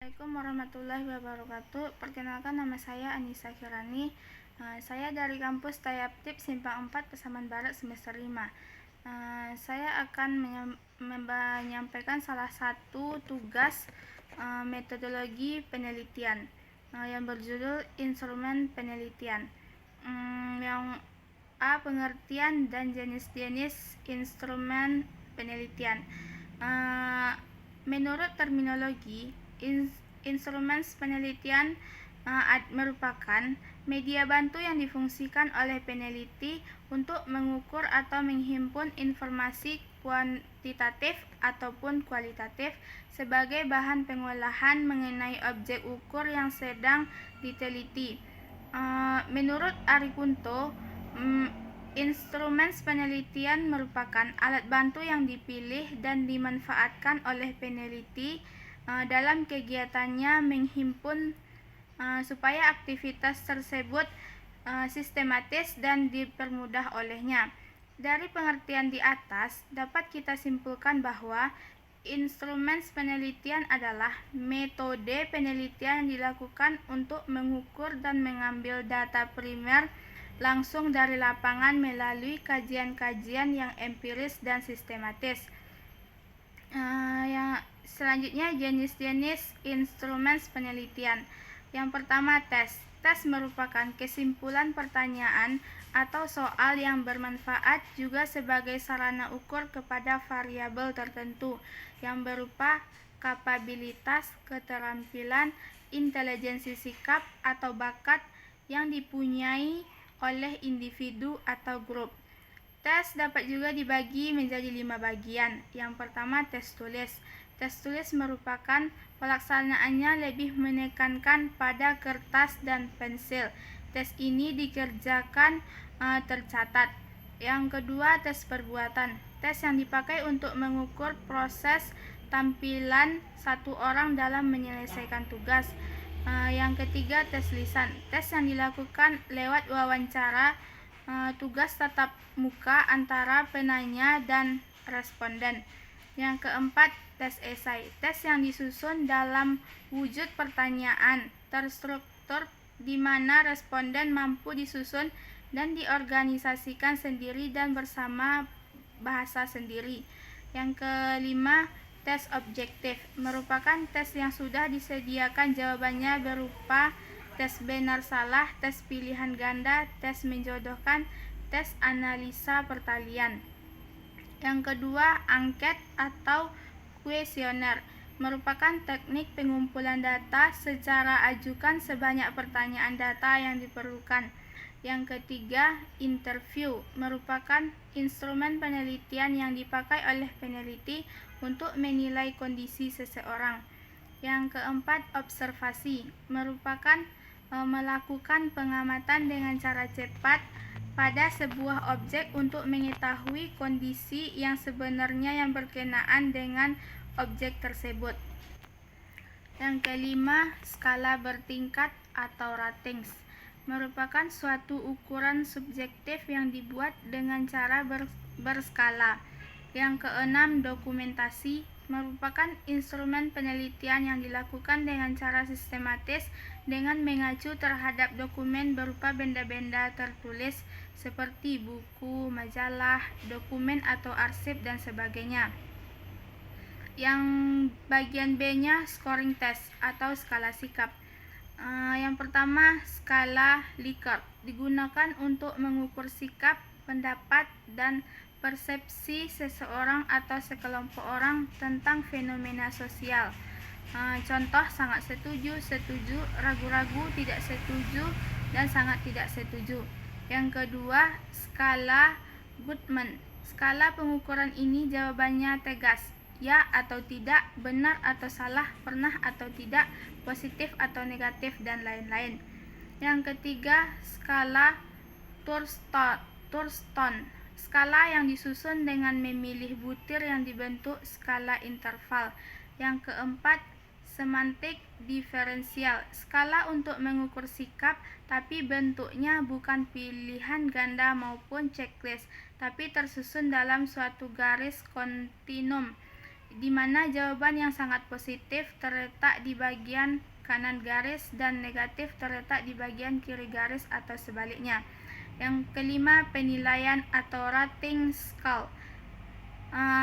Assalamualaikum warahmatullahi wabarakatuh. Perkenalkan, nama saya Anissa Kirani. Saya dari kampus Tayaptip Simpang 4 Pasaman Barat semester 5. Saya akan menyampaikan salah satu tugas metodologi penelitian yang berjudul instrumen penelitian. Yang A. Pengertian dan jenis-jenis instrumen penelitian. Menurut terminologi, instrumen penelitian merupakan media bantu yang difungsikan oleh peneliti untuk mengukur atau menghimpun informasi kuantitatif ataupun kualitatif sebagai bahan pengolahan mengenai objek ukur yang sedang diteliti. Menurut Ari Kunto, instrumen penelitian merupakan alat bantu yang dipilih dan dimanfaatkan oleh peneliti dalam kegiatannya menghimpun supaya aktivitas tersebut sistematis dan dipermudah olehnya. Dari pengertian di atas dapat kita simpulkan bahwa instrumen penelitian adalah metode penelitian yang dilakukan untuk mengukur dan mengambil data primer langsung dari lapangan melalui kajian-kajian yang empiris dan sistematis. Selanjutnya, jenis-jenis instrumen penelitian. Yang pertama, tes. Tes merupakan kesimpulan pertanyaan atau soal yang bermanfaat juga sebagai sarana ukur kepada variabel tertentu yang berupa kapabilitas, keterampilan, intelijensi sikap atau bakat yang dipunyai oleh individu atau grup. Tes dapat juga dibagi menjadi 5 bagian. Yang pertama, tes tulis. Tes tulis merupakan pelaksanaannya lebih menekankan pada kertas dan pensil. Tes ini dikerjakan tercatat. Yang kedua, tes perbuatan. Tes yang dipakai untuk mengukur proses tampilan satu orang dalam menyelesaikan tugas. Yang ketiga, tes lisan. Tes yang dilakukan lewat wawancara tugas tatap muka antara penanya dan responden. Yang keempat, tes esai. Tes yang disusun dalam wujud pertanyaan terstruktur di mana responden mampu disusun dan diorganisasikan sendiri dan bersama bahasa sendiri. Yang kelima, tes objektif merupakan tes yang sudah disediakan jawabannya berupa tes benar salah, tes pilihan ganda, tes menjodohkan, tes analisa pertalian. Yang kedua, angket atau kuesioner merupakan teknik pengumpulan data secara ajukan sebanyak pertanyaan data yang diperlukan. Yang ketiga, interview merupakan instrumen penelitian yang dipakai oleh peneliti untuk menilai kondisi seseorang. Yang keempat, observasi merupakan melakukan pengamatan dengan cara cepat pada sebuah objek untuk mengetahui kondisi yang sebenarnya yang berkenaan dengan objek tersebut. Yang kelima, skala bertingkat atau ratings merupakan suatu ukuran subjektif yang dibuat dengan cara berskala. Yang keenam, dokumentasi merupakan instrumen penelitian yang dilakukan dengan cara sistematis dengan mengacu terhadap dokumen berupa benda-benda tertulis seperti buku, majalah, dokumen atau arsip dan sebagainya. Yang bagian B-nya, scoring test atau skala sikap. Yang pertama, skala Likert digunakan untuk mengukur sikap, pendapat, dan persepsi seseorang atau sekelompok orang tentang fenomena sosial. Contoh, sangat setuju, setuju, ragu-ragu, tidak setuju, dan sangat tidak setuju. Yang kedua, skala Goodman. Skala pengukuran ini jawabannya tegas, ya atau tidak, benar atau salah, pernah atau tidak, positif atau negatif, dan lain-lain. Yang ketiga, skala Thurston. Skala yang disusun dengan memilih butir yang dibentuk skala interval. Yang keempat, semantik diferensial. Skala untuk mengukur sikap, tapi bentuknya bukan pilihan ganda maupun checklist, tapi tersusun dalam suatu garis kontinum. di mana jawaban yang sangat positif terletak di bagian kanan garis dan negatif terletak di bagian kiri garis atau sebaliknya. Yang kelima, penilaian atau rating scale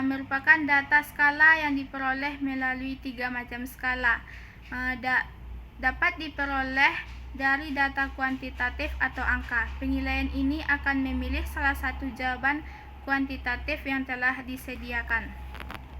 merupakan data skala yang diperoleh melalui 3 macam skala. Dapat diperoleh dari data kuantitatif atau angka. Penilaian ini akan memilih salah satu jawaban kuantitatif yang telah disediakan.